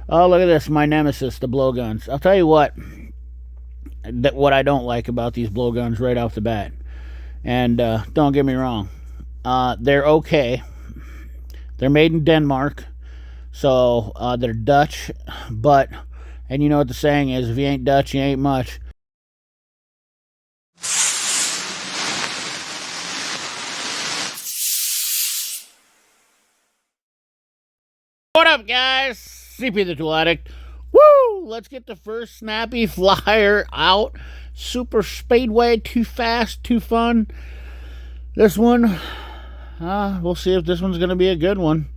Oh, look at this, my nemesis, the blowguns. I'll tell you what I don't like about these blowguns right off the bat. And don't get me wrong, they're okay. They're made in Denmark, so they're Dutch. But, and you know what the saying is, if you ain't Dutch, you ain't much. What up, guys? CP the Tool Addict. Woo! Let's get the first snappy flyer out. Super Speedway, too fast, too fun. This one, we'll see if this one's going to be a good one.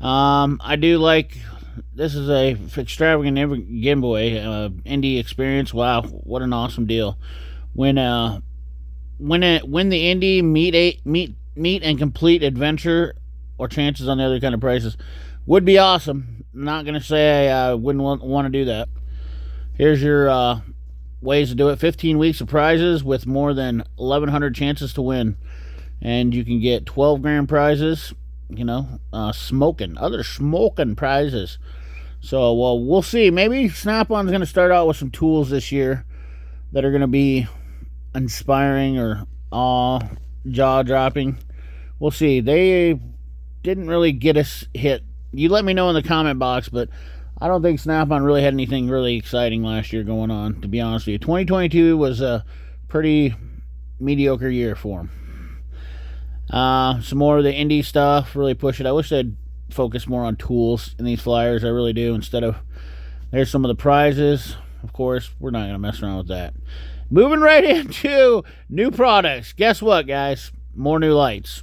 I do like, this is a extravagant giveaway, indie experience. Wow, what an awesome deal. When the indie meet and complete adventure or chances on the other kind of prices would be awesome. I'm not going to say I wouldn't want to do that. Here's your ways to do it. 15 weeks of prizes with more than 1,100 chances to win. And you can get 12 grand prizes, you know, other smoking prizes. So, well, we'll see. Maybe Snap-on's going to start out with some tools this year that are going to be inspiring or jaw-dropping. We'll see. They didn't really get us hit. You let me know in the comment box, but I don't think Snap-on really had anything really exciting last year going on, to be honest with you. 2022 was a pretty mediocre year for them. Some more of the indie stuff, really push it. I wish they'd focus more on tools in these flyers. I really do. Instead of, there's some of the prizes. Of course, we're not going to mess around with that. Moving right into new products. Guess what, guys? More new lights.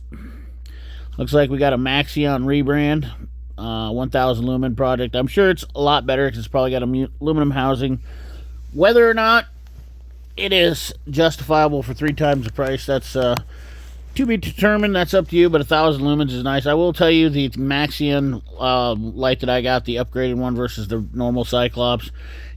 Looks like we got a Maxion rebrand. 1000 lumen project. I'm sure it's a lot better because it's probably got aluminum housing. Whether or not it is justifiable for 3 times the price, that's to be determined. That's up to you, but 1000 lumens is nice. I will tell you the Maxion light that I got, the upgraded one versus the normal Cyclops,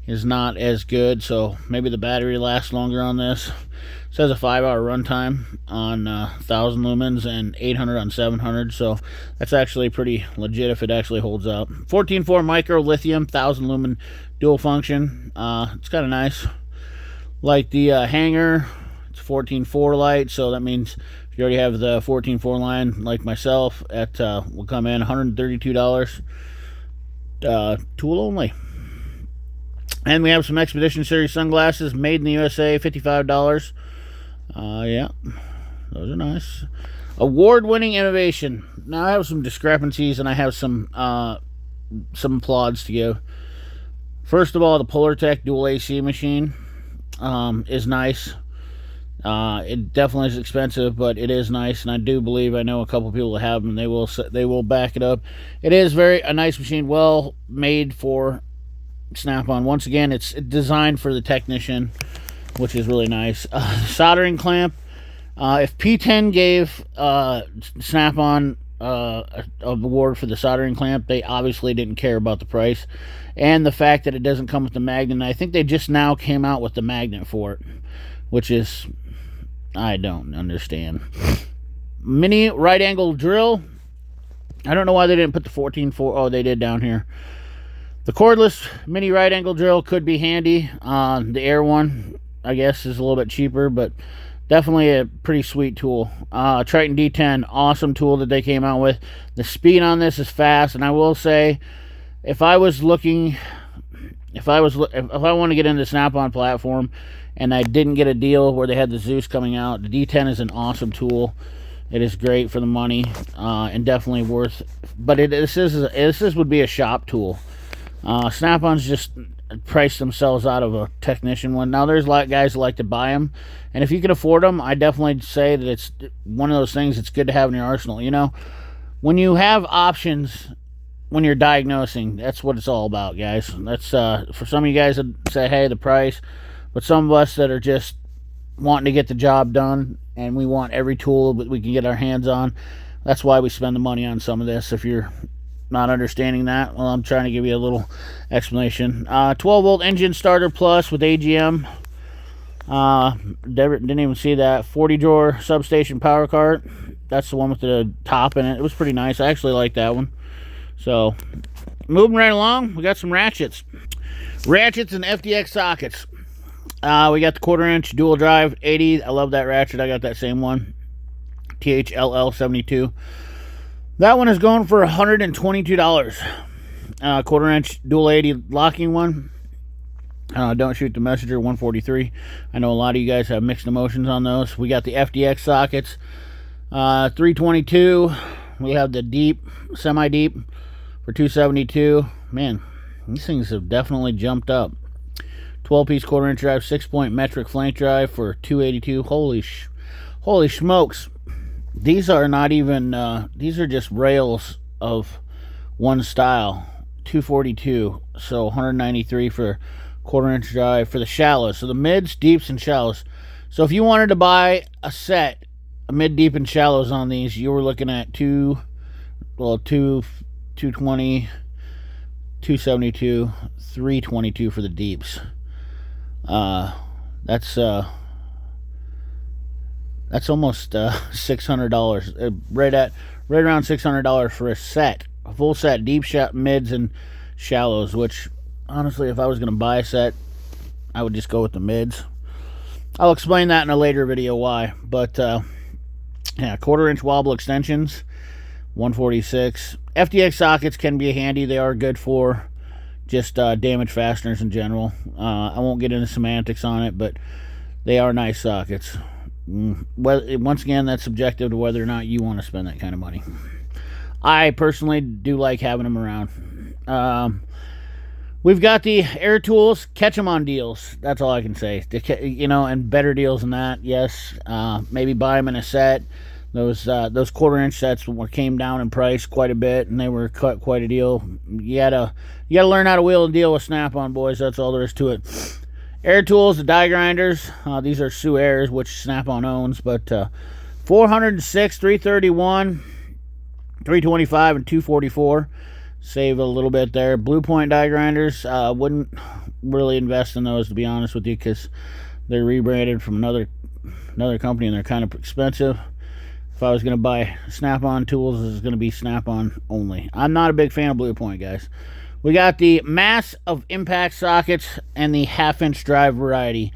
is not as good, so maybe the battery lasts longer on this. It says a 5-hour runtime on 1000 lumens and 800 on 700, so that's actually pretty legit if it actually holds up. 14.4 micro lithium, 1000 lumen dual function. It's kind of nice. Like the hanger, it's 14.4 light, so that means if you already have the 14.4 line like myself, that will come in $132. Tool only. And we have some Expedition Series sunglasses made in the USA, $55. Yeah, those are nice. Award-winning innovation. Now I have some discrepancies and I have some applause to give. First of all, the Polartec dual AC machine is nice. It definitely is expensive, but it is nice, and I do believe I know a couple people that have them. They will back it up. It is a nice machine, well made for Snap-on. Once again, it's designed for the technician, which is really nice. Soldering clamp. If P10 gave Snap-on an award for the soldering clamp, they obviously didn't care about the price and the fact that it doesn't come with the magnet. I think they just now came out with the magnet for it, which is, I don't understand. Mini right angle drill. I don't know why they didn't put the 14.4. Oh, they did down here. The cordless mini right angle drill could be handy. The air one, I guess, is a little bit cheaper, but definitely a pretty sweet tool. Triton D10, awesome tool that they came out with. The speed on this is fast, and I will say, if I want to get into the Snap-on platform and I didn't get a deal where they had the Zeus coming out, the D10 is an awesome tool. It is great for the money, and definitely worth. But this would be a shop tool. Snap-on's just priced themselves out of a technician one. Now there's a lot of guys that like to buy them, and if you can afford them, I definitely say that it's one of those things that's good to have in your arsenal. You know, when you have options when you're diagnosing, that's what it's all about, guys. That's for some of you guys that say, hey, the price, but some of us that are just wanting to get the job done, and we want every tool that we can get our hands on. That's why we spend the money on some of this. If you're not understanding that, well, I'm trying to give you a little explanation. 12-volt engine starter plus with AGM. Didn't even see that. 40-drawer substation power cart. That's the one with the top in it. It was pretty nice. I actually like that one. So, moving right along, we got some ratchets. Ratchets and FDX sockets. We got the 1/4-inch dual drive 80. I love that ratchet. I got that same one. THLL 72. That one is going for $122. 1/4-inch dual 80 locking one. Don't shoot the messenger 143. I know a lot of you guys have mixed emotions on those. We got the FDX sockets. 322. We have the deep, semi-deep for 272. Man, these things have definitely jumped up. 12-piece 1/4-inch drive, 6-point metric flank drive for 282. Holy smokes. These are not even, these are just rails of one style. 242. So 193 for 1/4-inch drive for the shallows. So the mids, deeps, and shallows. So if you wanted to buy a set, a mid, deep, and shallows on these, you were looking at 220, 272, 322 for the deeps. That's almost $600. Right around $600 for a set, a full set, deep mids and shallows. Which honestly, if I was going to buy a set, I would just go with the mids. I'll explain that in a later video why. But yeah, 1/4-inch wobble extensions, 146. FDX sockets can be handy. They are good for just damaged fasteners in general. I won't get into semantics on it, but they are nice sockets. Well, once again, that's subjective to whether or not you want to spend that kind of money. I personally do like having them around. We've got the air tools. Catch them on deals. That's all I can say. And better deals than that. Yes, maybe buy them in a set. Those 1/4-inch sets came down in price quite a bit, and they were quite a deal. You gotta learn how to wheel and deal with Snap-on, boys. That's all there is to it. Air tools, the die grinders. These are Sioux Airs, which Snap-on owns, but 406, 331, 325, and 244. Save a little bit there. Blue Point die grinders. Wouldn't really invest in those, to be honest with you, because they're rebranded from another company and they're kind of expensive. If I was going to buy Snap-on tools, this is going to be Snap-on only. I'm not a big fan of Blue Point, guys. We got the mass of impact sockets and the 1/2-inch drive variety.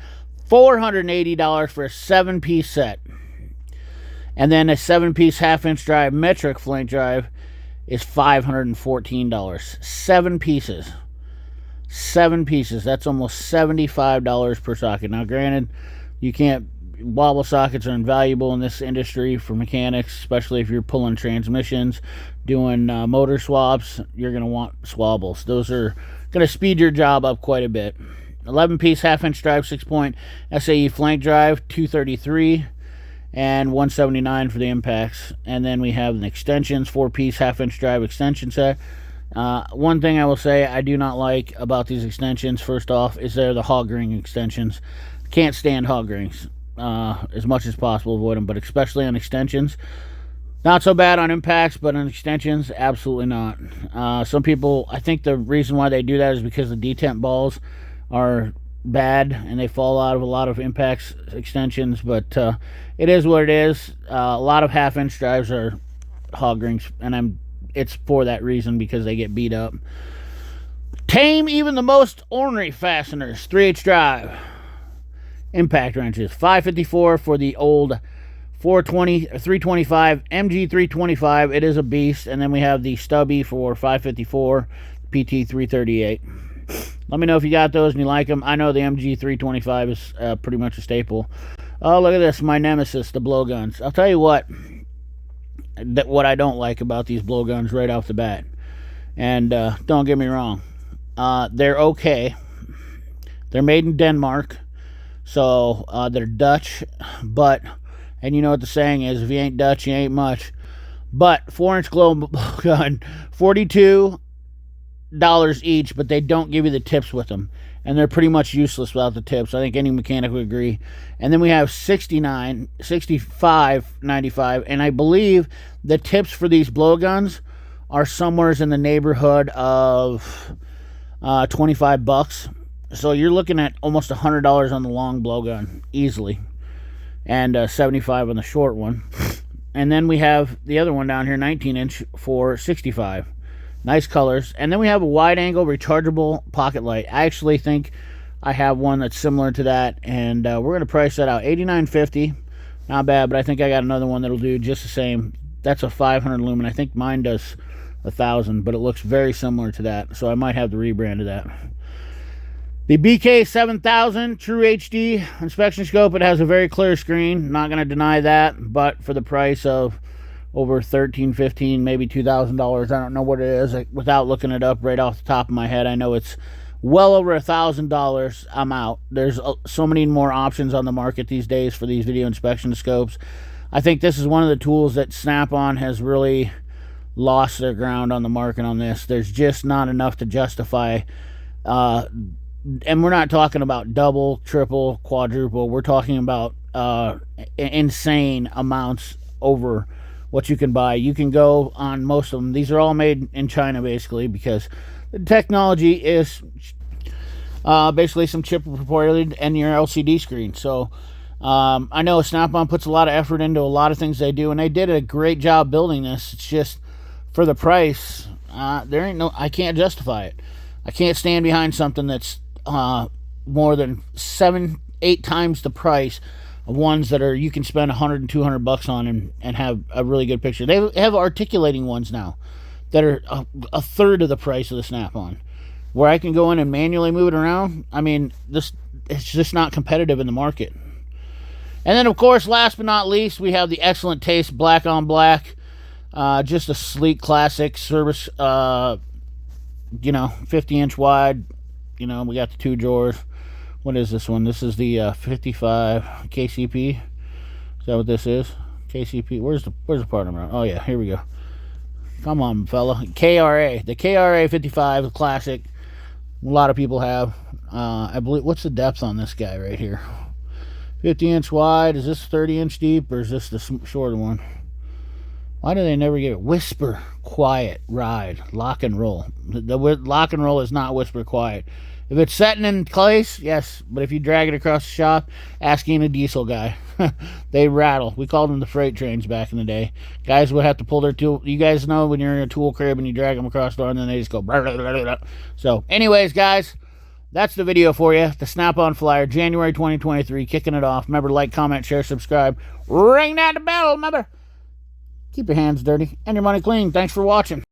$480 for a 7-piece set. And then a 7-piece 1/2-inch drive metric flank drive is $514. 7 pieces. 7 pieces. That's almost $75 per socket. Now, granted, you can't. Wobble sockets are invaluable in this industry for mechanics, especially if you're pulling transmissions, doing motor swaps. You're going to want swabbles. Those are going to speed your job up quite a bit. 11-piece 1/2-inch drive, 6-point SAE flank drive, $233 and $179 for the impacts. And then we have the extensions, 4-piece 1/2-inch drive extension set. One thing I will say I do not like about these extensions, first off, is they're the hog ring extensions. Can't stand hog rings. As much as possible, avoid them, but especially on extensions. Not so bad on impacts, but on extensions, absolutely not. Some people, I think the reason why they do that is because the detent balls are bad and they fall out of a lot of impacts extensions, but it is what it is. A lot of 1/2-inch drives are hog rings, and it's for that reason, because they get beat up. Tame even the most ornery fasteners. 3H drive. Impact wrenches, $554 for the old 420 or 325 MG 325. It is a beast. And then we have the stubby for $554, PT 338. Let me know if you got those and you like them. I know the MG 325 is pretty much a staple. Oh, look at this, my nemesis, the blowguns. I'll tell you what I don't like about these blowguns right off the bat. And don't get me wrong, they're okay. They're made in Denmark. So, they're Dutch, and you know what the saying is, if you ain't Dutch, you ain't much. But 4-inch glow gun, $42 each, but they don't give you the tips with them. And they're pretty much useless without the tips. I think any mechanic would agree. And then we have $65.95, and I believe the tips for these blowguns are somewhere in the neighborhood of $25. So you're looking at almost $100 on the long blowgun, easily. And $75 on the short one. And then we have the other one down here, 19-inch, for $65. Nice colors. And then we have a wide angle rechargeable pocket light. I actually think I have one that's similar to that, and we're going to price that out. $89.50. Not bad, but I think I got another one that'll do just the same. That's a 500 lumen. I think mine does 1,000, but it looks very similar to that, so I might have the rebrand of that. The BK 7000 True HD inspection scope. It has a very clear screen. Not going to deny that, but for the price of over $13, $15, maybe $2,000, I don't know what it is. Without looking it up right off the top of my head, I know it's well over $1,000. I'm out. There's so many more options on the market these days for these video inspection scopes. I think this is one of the tools that Snap-on has really lost their ground on the market on this. There's just not enough to justify, and we're not talking about double, triple, quadruple. We're talking about insane amounts over what you can buy. You can go on most of them. These are all made in China, basically, because the technology is basically some chip reported in your LCD screen. So I know Snap-on puts a lot of effort into a lot of things they do, and they did a great job building this. It's just for the price, there ain't no. I can't justify it. I can't stand behind something that's more than 7-8 times the price of ones that are you can spend $100 and $200 on and have a really good picture. They have articulating ones now that are a third of the price of the Snap-on, where I can go in and manually move it around. I mean, it's just not competitive in the market. And then, of course, last but not least, we have the Excellent Taste Black on Black. Just a sleek, classic service, 50-inch wide. We got the 2 drawers. What is this one? This is the 55 KCP. Is that what this is? KCP. Where's the part number? Oh, yeah, here we go. Come on, fella. KRA. The KRA 55, the classic. A lot of people have. I believe, what's the depth on this guy right here? 50-inch wide. Is this 30-inch deep, or is this the shorter one? Why do they never give it? Whisper, quiet, ride, lock and roll. The lock and roll is not whisper, quiet. If it's setting in place, yes. But if you drag it across the shop, asking a diesel guy. They rattle. We called them the freight trains back in the day. Guys would have to pull their tool. You guys know when you're in a tool crib and you drag them across the door and then they just go. Blah, blah, blah, blah. So anyways, guys, that's the video for you. The Snap-on Flyer, January 2023, kicking it off. Remember to like, comment, share, subscribe. Ring that bell, remember. Keep your hands dirty and your money clean. Thanks for watching.